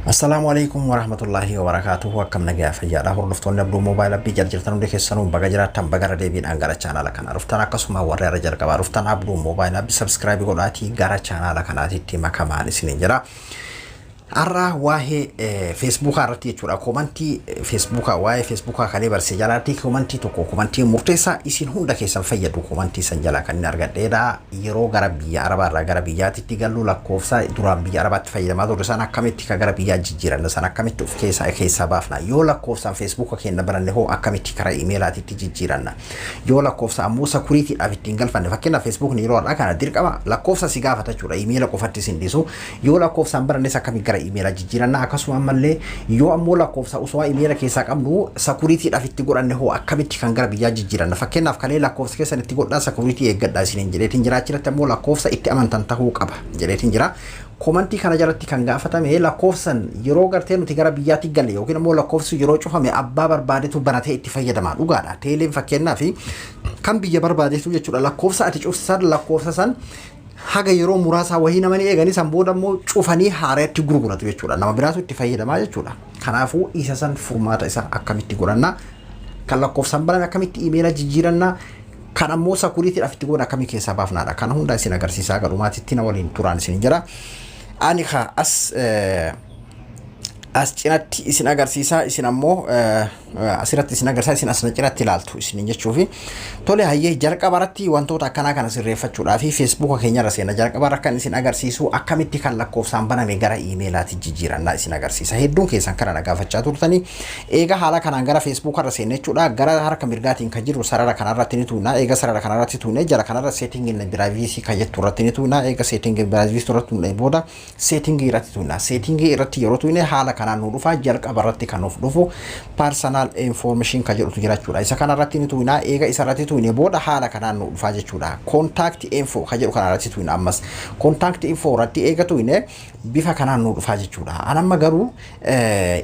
السلام عليكم ورحمة الله وبركاته وكم نجا فجأة هرفتون نبلو موبايل بيجر جرتنا ندخل سنو بقجرة تام بقرة ديبين أنجارة channel كنا رفتنا قسمه ورا رجال كبار رفتنا أبلو موبايل بسبسكرايب يقولاتي جارة channel كنا تيتي ما كمان سنجرا أرى واه فيسبوك أرتي تورا كومنتي فيسبوك واه فيسبوك خلي برسجالاتي كومنتي توكو كومنتي مرتسا يسين هوندا كيسان فيدو كومنتي سنجلا كان نرجع ديدا يرو غربية عربا غربية تيجالو لكوفسا درام بي عربات فيدا ما درسنا كميتي كغربية جيرا لسنا كميت في كيسا بافنا يولا كوفسا فيسبوك كين نبرن له أكميتي كرا إيميلاتي تيجي جيرنا يولا كوفسا موسى كوريتي أبيتينغال فن فكنا فيسبوك نيرو أكنا ديرك أما لكوفسا سيجافة تجورا إيميلا كوفتي سنديسو يولا كوفسا برن لسا كمي كرا إيميلا جيرنا أكاسو أمالي يو أمولا كوفسا أسوا إيميلا كيساك أمنو سكوريتي أفيتي غورا نهو أكميتي كان غربية جيرنا فكنا فكالي لكوفسا كيسا نتيغو لا سكوريتي يقدر سنين جلتين جرا تيرا تمولا كوفسا إتي أمان تنتهو قبا جلتين جرا كومنتي كان جرتي كان غافتا مي لكوفسا يرو غرتين تيغرا بياتي غالي يوكي نمولا كوفسا يرو چوفا مي أبا بربادتو بناتي اتفايا دمان وغادا تيلين فكنا في كم بيجا بربادتو يجورا لكوفسا أتيجوف سر لكوفسا سن haga yeroo muraasa wahii namani eegani san booda immoo cufanii haareetti gurguratu jechuudha nama biraatu itti fayyadamaa jechuudha kanaafuu isa san furmaata isa akkamitti godhanna kan lakkoofsan barame akkamitti iimeela jijjiiranna kan ammoo sakuriitiidhaaf itti godhan akkamii keessaa baafnaadha kana hunda isin agarsiisaa garumaatitti na waliin turaan isin jira ani as cinatti isin agarsiisaa isin ammoo asirratti isin agarsiisaa isin asna cinatti ilaaltu isin jechuufi tole hayyee jalqabaratti wantoota akkanaa kana sirreeffachuudhaa fi Facebook keenya irra seena jalqabarra kan isin agarsiisu akkamitti kan lakkoofsaan baname gara iimeelaatti jijjiirannaa isin agarsiisa hedduun keessan kana gaafachaa turtanii eega haala kanaan gara Facebook irra seena jechuudha gara harka mirgaatiin kan jiru sarara kanarratti ni tuuna eega sarara kanarratti tuune jala kanarra setting in privacy kan jettu irratti ni tuuna eega setting in privacy irratti tuune booda setting irratti tuuna setting irratti yeroo tuune haala kanaan nu dhufa jalqabarratti kan of dhufu personal information kan jedhutu jiraachudha isa kanarratti ni tuuna eega isa irratti tuune booda haala kanaan nu dhufa jechuudha contact info kan jedhu kanarratti tuuna ammas contact info irratti eega tuune bifa kanaan nu dhufa jechuudha anamma garuu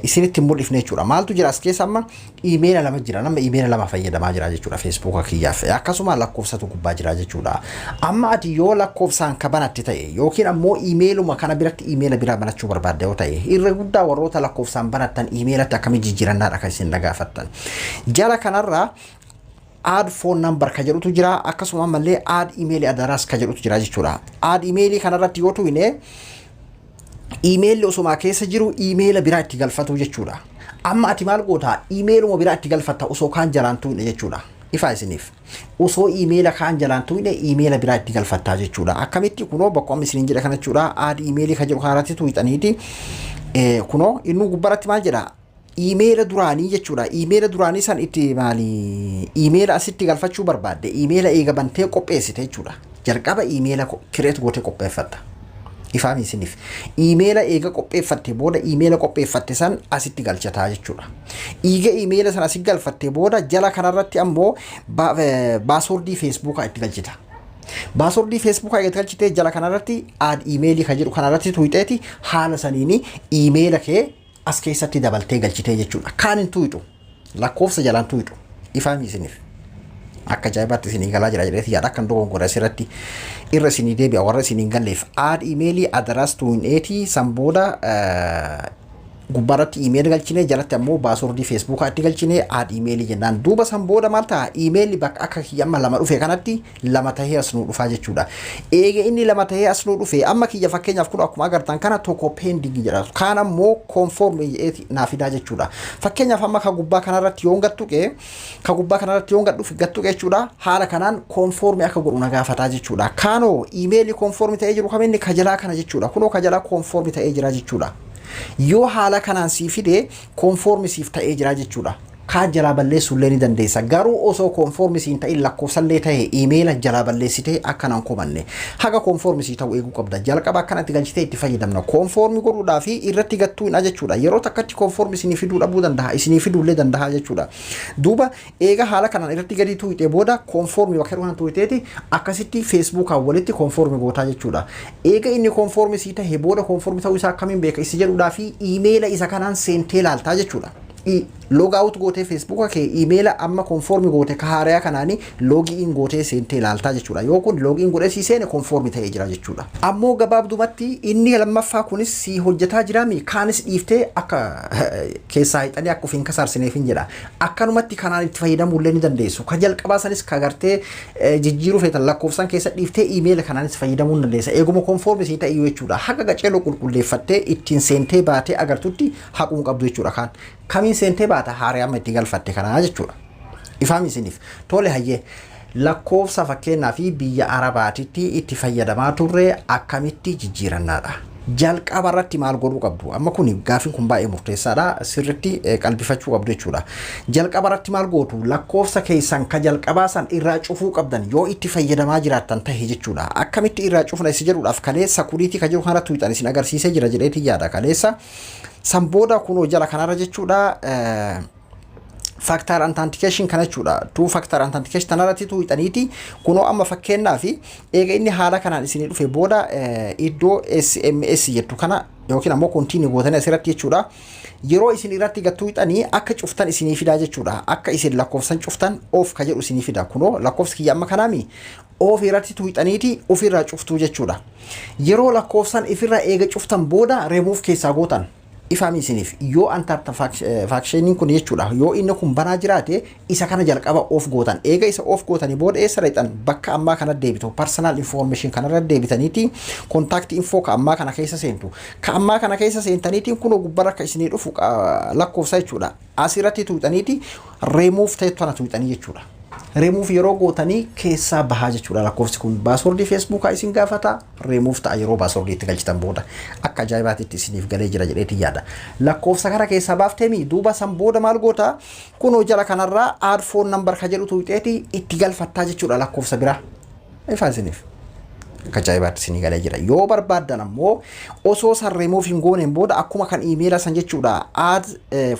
isinitti mul'ifne jechuudha maaltu jira as keessa amma email lama jira nama email lama fayyadamaa jira jechuudha Facebook kiyyaaf akkasuma lakkoofsatu gubbaa jira jechuudha amma ati yoo lakkoofsaan kabanatti ta'e yookiin ammoo emailuma kana biratti email bira banachuu barbaadde yoo ta'e irra guddaa warroota lakkoofsaan banattan emailatti akkamii jijjiirannaadha kan isin dhagaafattan jala kanarraa add phone number ka jedhutu jira akkasuma ammallee add email address ka jedhutu jira jechuudha add email kanarratti yoo tuine email osuma keessa jiru email biraa itti galfatu jechuudha amma ati maal goota emailuma biraa itti galfatta osoo kaan jalaan tuune jechuudha ifa isiniif osoo email kaan jalaan tuune email biraa itti galfatta jechuudha akkamitti kunoo bakka amma isiniin jedha kana jechuudha add email ka jedhu kanarratti tuuxaniiti kunoo inni gubbaratti maal jedha email duraanii jechuudha email duraanii san itti maali email asitti galfachuu barbaadde email eega bantee qopheessite jechuudha jalqaba email create goote qopheeffatta ifaami isiniif email eega qopheeffatte booda email qopheeffatte san asitti galchataa jechuudha eega email san asitti galfatte booda jala kanarratti ammoo password Facebook itti galchita password Facebook itti galchite jala kanarratti add email ka jedhu kanarratti tuuxeeti haala saniini email kee as keessatti dabaltee galchitee jechuudha kaan hin tuuxu lakkoofsa jalaan tuuxu ifaami isiniif akka jaayibaatti isinii galaa jira jedheeti yaada kan dogongora asirratti irra isinii deebi'a warra isinii galleef add email address tuuneeti san booda gubbaratti email galchine jalatti ammoo password Facebook itti galchine add email jennaan duuba san booda maal ta'a email bakka akka kiyya lama dhufe kanatti lama tahee as nu dhufa jechuudha eega inni lama tahee as nu dhufe amma kiyya fakkeenyaaf kun akkuma agartan kana tokko pending jedha kaan ammoo conform naa fidaa jechuudha fakkeenyaaf amma ka gubbaa kanarratti yoon gattuqe ka gubbaa kanarratti yoon gattuqe jechuudha haala kanaan conform akka godhu na gaafataa jechuudha kaanoo email conform ta'ee jiru kamenni ka jalaa kana jechuudha kunoo ka jalaa conform ta'ee jira jechuudha yoo haala kanaan sii fide conform siif ta'ee jira jechuudha kaa jalaa balleessuullee ni dandeessa garuu osoo conform siin ta'in lakkoofsallee ta'e email jalaa balleessitee akkanaan komanne haga conform sii ta'u eeguu qabda jalqaba akkanatti galchitee itti fayyadamna conform godhuudhaa fi irratti gattuudha jechuudha yeroo takkatti conform isinii fiduu dhabuu danda'a isinii fiduullee danda'a jechuudha duuba eega haala kanaan irratti gadi tuuxee booda conform bakka kanaan tuuxeeti akkasitti Facebook walitti conform gootaa jechuudha eega inni conform sii ta'e booda conform ta'uu isaa akkamiin beeka isi jedhuudhaa fi email isa kanaan seentee laaltaa jechuudha log out gootee Facebook kee email amma conform goote ka haaraa kanaani login gootee seentee ilaaltaa jechuudha yoo kun login godhee si seene conform ta'ee jira jechuudha ammoo gabaabdumatti inni lammaffaa kunis si hojjetaa jiraami kaanis dhiiftee akka keessaa hixanii akka ofiin kasarsineef hin jedha akkanumatti kanaan itti fayyadamuu illee ni dandeessu ka jalqabaasanis ka gartee jijjiiruu feetan lakkoofsan keessa dhiiftee email kanaanis fayyadamuu ni dandeessa eeguma conform si ta'e jechuudha haqa qaceeloo qulqulleeffattee ittiin seentee baatee agartutti haquun qabdu jechuudha kan kamiin seentee baata haaraa amma itti galfatte kanaa jechuudha ifaam isiniif tole hayyee lakkoofsa fakkeenyaa fi biyya arabaatitti itti fayyadamaa turre akkamitti jijjiirannaadha jalqaba irratti maal godhuu qabdu amma kun gaafiin kun baay'ee murteessaadha sirriitti qalbifachuu qabdu jechuudha jalqaba irratti maal gootu lakkoofsa keessan ka jalqabaa san irraa cufuu qabdan yoo itti fayyadamaa jiraattan ta'e jechuudha akkamitti irraa cufna isi jedhuudhaaf kaleessa kuriitii ka jiru kanatti tuuxan isin agarsiisee jira jedheetii yaada kaleessa san booda kunoo jala kanarra jechuudha factor authentication kana jechuudha two factor authentication tanarratti tuuxaniiti kunoo amma fakkeenyaa fi eega inni haala kanaan isinii dhufe booda iddoo SMS jettu kana yookiin ammoo continue gootanii asirratti jechuudha yeroo isin irratti gattuuxanii akka cuftan isinii fidaa jechuudha akka isin lakkoofsan cuftan of ka jedhu isinii fida kunoo lakkoofsi kiyya amma kanaami of irratti tuuxaniiti ofirraa cuftuu jechuudha yeroo lakkoofsan ifirraa eega cuftan booda remove keessaa gootan ifaami isiniif yoo antarta factioniin kun jechuudha yoo inni kun banaa jiraate isa kana jalqaba of gootan eega isa of gootanii booda eessa reexan bakka ammaa kana deebitu personal information kanarra deebitaniiti contact info ka ammaa kana keessa seentu ka ammaa kana keessa seentaniitiin kun gubbarra akka isinii dhufu lakkoofsa jechuudha asirratti tuuxaniiti remove ta'etu kana tuuxanii jechuudha remove yeroo gootanii keessaa bahaa jechuudha lakkoofsi kun password Facebook isin gaafata remove ta'a yeroo password itti galchitan booda akka ajaa'ibaatitti isiniif galee jira jedheeti yaada lakkoofsa kana keessaa baaftemi duuba san booda maal goota kunoo jala kanarraa add phone number ka jedhu tuuxeeti itti galfattaa jechuudha lakkoofsa biraa ifa isiniif akka ajaa'ibaatti isinii galee jira yoo barbaaddan ammoo osoo san remove hin gooneen booda akkuma kan email san jechuudha add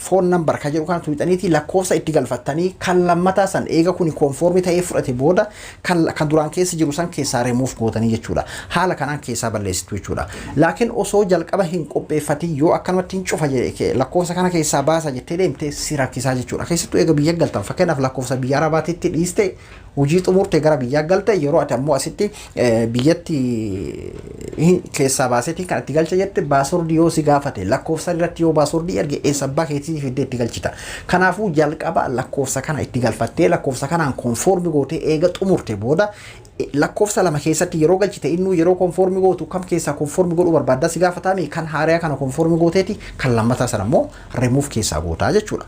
phone number ka jedhu kana tuuxaniiti lakkoofsa itti galfattanii kan lammataa san eega kun conform ta'ee fudhate booda kan duraan keessa jiru san keessaa remove gootanii jechuudha haala kanaan keessaa balleessitu jechuudha laakiin osoo jalqaba hin qopheeffatin yoo akkanumatti hin cufa lakkoofsa kana keessaa baasa jettee deemte si rakkisaa jechuudha keessattuu eega biyya galtan fakkeenyaaf lakkoofsa biyya arabaatitti dhiiste hojii xumurte gara biyya galte yeroo ati ammoo asitti biyyatti keessaa baasetii kan itti galcha jette password yoo si gaafate lakkoofsa irratti yoo password erge eessabbaa keetii fidee itti galchita kanaafuu jalqaba lakkoofsa kana itti galfattee lakkoofsa kanaan conform gootee eega xumurte booda lakkoofsa lama keessatti yeroo galchite innu yeroo conform gootu kam keessaa conform godhu barbaadda si gaafatame kan haaraa kana conform gooteeti kan lammataa sana ammoo remove keessaa gootaa jechuudha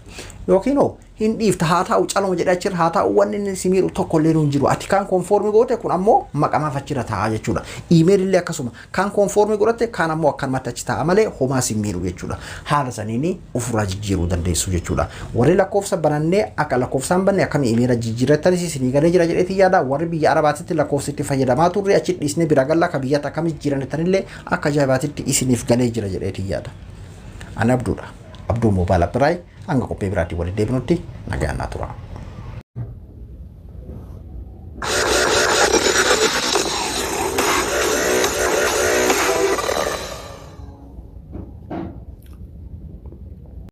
yookiin hin dhiifta haa ta'u calama jedhaa jira haa ta'u wanni inni si miidhu tokko illee hin jiru ati kan conform goote kun ammoo maqamaaf achirra ta'a jechuudha email illee akkasuma kan conform godhatte kan ammoo akkanumatti achi ta'a malee homaa si miidhu jechuudha haala saniini ofirraa jijjiiruu dandeessu jechuudha warri lakkoofsa banannee akka lakkoofsaan banne akkami email jijjiirrattanis isinii galee jira jedheeti yaada warri biyya arabaatitti lakkoofsitti fayyadamaa turre achi dhiisnee bira gallaa ka biyyatti akkami jijjiiranittanillee akka ajaa'ibaatitti isiniif galee jira jedheeti yaada ani abduudha abduu moobaayil appiraay hanga qophii biraatti waliin deebinutti nagaan naa tura.